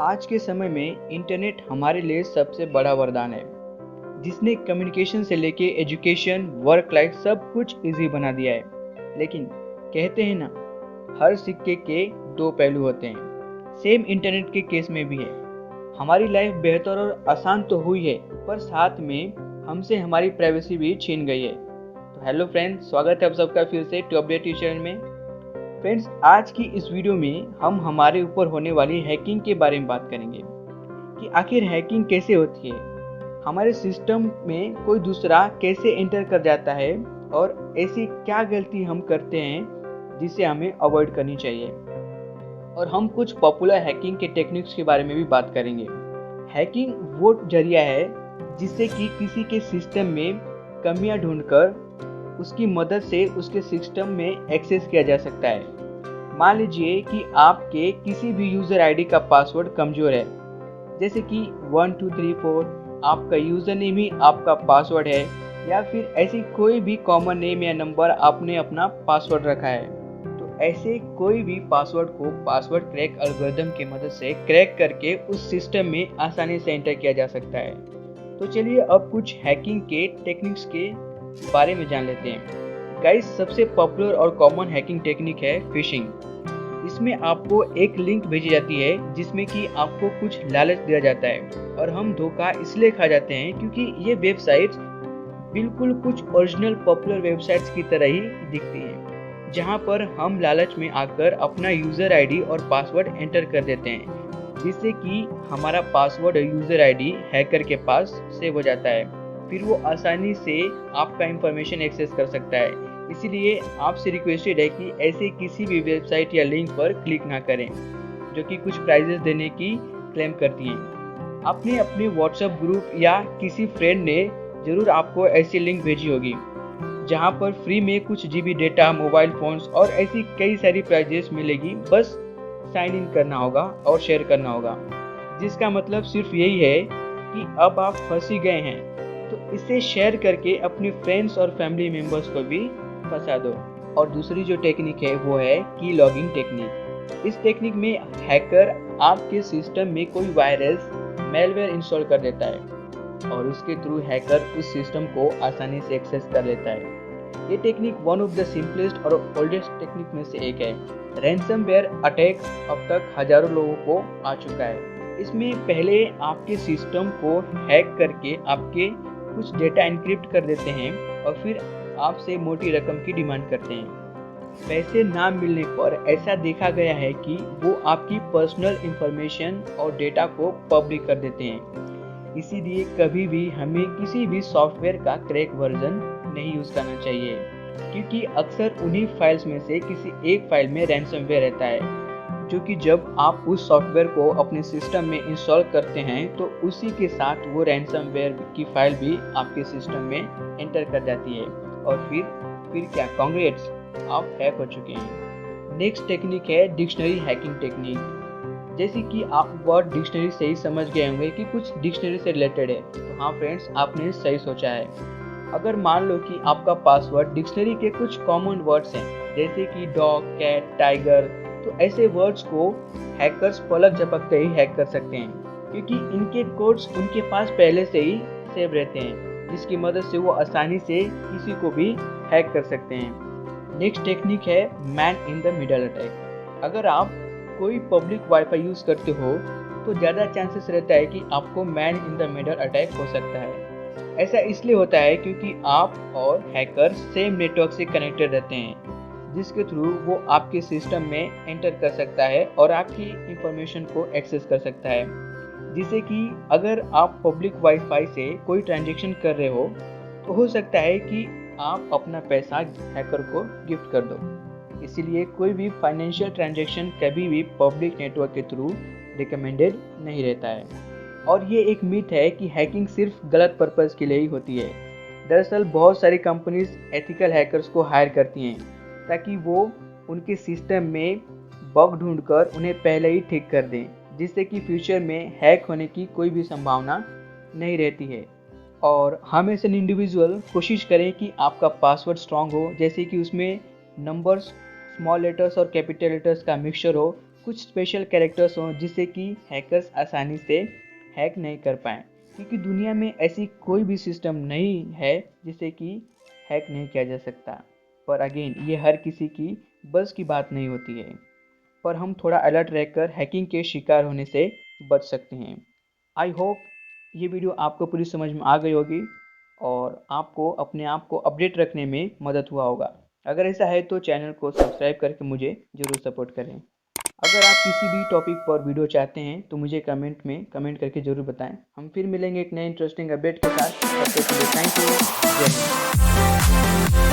आज के समय में इंटरनेट हमारे लिए सबसे बड़ा वरदान है, जिसने कम्युनिकेशन से लेके एजुकेशन, वर्क लाइफ सब कुछ इजी बना दिया है। लेकिन कहते हैं ना, हर सिक्के के दो पहलू होते हैं। सेम इंटरनेट के केस में भी है। हमारी लाइफ बेहतर और आसान तो हुई है, पर साथ में हमसे हमारी प्राइवेसी भी छीन गई है। तो हेलो फ्रेंड्स, स्वागत है आप सबका फिर से टू अपडेट चैनल में। फ्रेंड्स, आज की इस वीडियो में हम हमारे ऊपर होने वाली हैकिंग के बारे में बात करेंगे कि आखिर हैकिंग कैसे होती है, हमारे सिस्टम में कोई दूसरा कैसे एंटर कर जाता है और ऐसी क्या गलती हम करते हैं जिसे हमें अवॉइड करनी चाहिए। और हम कुछ पॉपुलर हैकिंग के टेक्निक्स के बारे में भी बात करेंगे। हैकिंग वो जरिया है जिससे कि किसी के सिस्टम में कमियां ढूंढकर उसकी मदद से उसके सिस्टम में एक्सेस किया जा सकता है। मान लीजिए कि आपके किसी भी यूज़र आईडी का पासवर्ड कमज़ोर है, जैसे कि 1234 आपका यूज़र नेम ही आपका पासवर्ड है, या फिर ऐसी कोई भी कॉमन नेम या नंबर आपने अपना पासवर्ड रखा है। तो ऐसे कोई भी पासवर्ड को पासवर्ड क्रैक एल्गोरिथम की मदद से क्रैक करके उस सिस्टम में आसानी से एंटर किया जा सकता है। तो चलिए अब कुछ हैकिंग के टेक्निक्स के बारे में जान लेते हैं। गाइस, सबसे पॉपुलर और कॉमन हैकिंग टेक्निक है फिशिंग। इसमें आपको एक लिंक भेजी जाती है जिसमें कि आपको कुछ लालच दिया जाता है, और हम धोखा इसलिए खा जाते हैं क्योंकि ये वेबसाइट्स बिल्कुल कुछ ओरिजिनल पॉपुलर वेबसाइट्स की तरह ही दिखती हैं, जहां पर हम लालच में आकर अपना यूज़र आईडी और पासवर्ड एंटर कर देते हैं, जिससे कि हमारा पासवर्ड और यूज़र आईडी हैकर के पास सेव हो जाता है। फिर वो आसानी से आपका इंफॉर्मेशन एक्सेस कर सकता है। इसीलिए आपसे रिक्वेस्टेड है कि ऐसे किसी भी वेबसाइट या लिंक पर क्लिक ना करें जो कि कुछ प्राइजेस देने की क्लेम करती हैं। आपने अपने व्हाट्सएप ग्रुप या किसी फ्रेंड ने ज़रूर आपको ऐसी लिंक भेजी होगी जहां पर फ्री में कुछ जीबी डेटा, मोबाइल फ़ोन्स और ऐसी कई सारी प्राइजेस मिलेगी। बस साइन इन करना होगा और शेयर करना होगा, जिसका मतलब सिर्फ यही है कि अब आप फंस ही गए हैं। तो इसे शेयर करके अपने फ्रेंड्स और फैमिली मेम्बर्स को भी फंसा दो। और दूसरी जो टेक्निक है वो है की लॉगिंग टेक्निक। इस टेक्निक में हैकर आपके सिस्टम में कोई वायरस, मेलवेयर इंस्टॉल कर देता है और उसके थ्रू हैकर उस सिस्टम को आसानी से एक्सेस कर लेता है। ये technique one of the simplest और ओल्डेस्ट टेक्निक में से एक है। रैंसमवेयर अटैक अब तक हजारों लोगों को आ चुका है। इसमें पहले आपके सिस्टम को हैक करके आपके कुछ डेटा एन्क्रिप्ट कर देते हैं और फिर आपसे मोटी रकम की डिमांड करते हैं। पैसे ना मिलने पर ऐसा देखा गया है कि वो आपकी पर्सनल इंफॉर्मेशन और डेटा को पब्लिक कर देते हैं। इसीलिए कभी भी हमें किसी भी सॉफ्टवेयर का क्रैक वर्जन नहीं यूज़ करना चाहिए, क्योंकि अक्सर उन्हीं फाइल्स में से किसी एक फाइल में रैंसमवेयर रहता है, जो कि जब आप उस सॉफ्टवेयर को अपने सिस्टम में इंस्टॉल करते हैं तो उसी के साथ वो रैंसमवेयर की फाइल भी आपके सिस्टम में एंटर कर जाती है। और फिर क्या, कांग्रेट्स, आप हैक हो चुके हैं। नेक्स्ट टेक्निक है डिक्शनरी हैकिंग टेक्निक। जैसे कि आप वर्ड डिक्शनरी से ही समझ गए होंगे कि कुछ डिक्शनरी से रिलेटेड है। तो हाँ फ्रेंड्स, आपने सही सोचा है। अगर मान लो कि आपका पासवर्ड डिक्शनरी के कुछ कॉमन वर्ड्स हैं, जैसे कि डॉग, कैट, टाइगर, तो ऐसे वर्ड्स को हैकर्स पलक झपकते ही हैक कर सकते हैं, क्योंकि इनके कोड्स उनके पास पहले से ही सेव रहते हैं, जिसकी मदद से वो आसानी से किसी को भी हैक कर सकते हैं। नेक्स्ट टेक्निक है man in the middle attack. अगर आप कोई पब्लिक वाईफाई यूज़ करते हो तो ज़्यादा चांसेस रहता है कि आपको man in the middle attack हो सकता है। ऐसा इसलिए होता है क्योंकि आप और हैकर सेम नेटवर्क से कनेक्टेड रहते हैं, जिसके थ्रू वो आपके सिस्टम में एंटर कर सकता है और आपकी इंफॉर्मेशन को एक्सेस कर सकता है। जिससे कि अगर आप पब्लिक वाईफाई से कोई ट्रांजैक्शन कर रहे हो तो हो सकता है कि आप अपना पैसा हैकर को गिफ्ट कर दो। इसीलिए कोई भी फाइनेंशियल ट्रांजैक्शन कभी भी पब्लिक नेटवर्क के थ्रू रिकमेंडेड नहीं रहता है। और ये एक मिथ है कि हैकिंग सिर्फ गलत पर्पस के लिए ही होती है। दरअसल बहुत सारी कंपनीज एथिकल हैकर्स को हायर करती हैं ताकि वो उनके सिस्टम में बग ढूंढकर उन्हें पहले ही ठीक कर दें, जिससे कि फ्यूचर में हैक होने की कोई भी संभावना नहीं रहती है। और हम एज एन इंडिविजुअल कोशिश करें कि आपका पासवर्ड स्ट्रांग हो, जैसे कि उसमें नंबर्स, स्मॉल लेटर्स और कैपिटल लेटर्स का मिक्सचर हो, कुछ स्पेशल कैरेक्टर्स हों जिससे कि हैकर्स आसानी से हैक नहीं कर पाएँ, क्योंकि दुनिया में ऐसी कोई भी सिस्टम नहीं है जिसे कि हैक नहीं किया जा सकता। पर अगेन ये हर किसी की बस की बात नहीं होती है, पर हम थोड़ा अलर्ट रहकर हैकिंग के शिकार होने से बच सकते हैं। आई होप ये वीडियो आपको पूरी समझ में आ गई होगी और आपको अपने आप को अपडेट रखने में मदद हुआ होगा। अगर ऐसा है तो चैनल को सब्सक्राइब करके मुझे ज़रूर सपोर्ट करें। अगर आप किसी भी टॉपिक पर वीडियो चाहते हैं तो मुझे कमेंट में कमेंट करके ज़रूर बताएं। हम फिर मिलेंगे एक नए इंटरेस्टिंग अपडेट के साथ। तब तक के लिए थैंक यू। जय हिंद।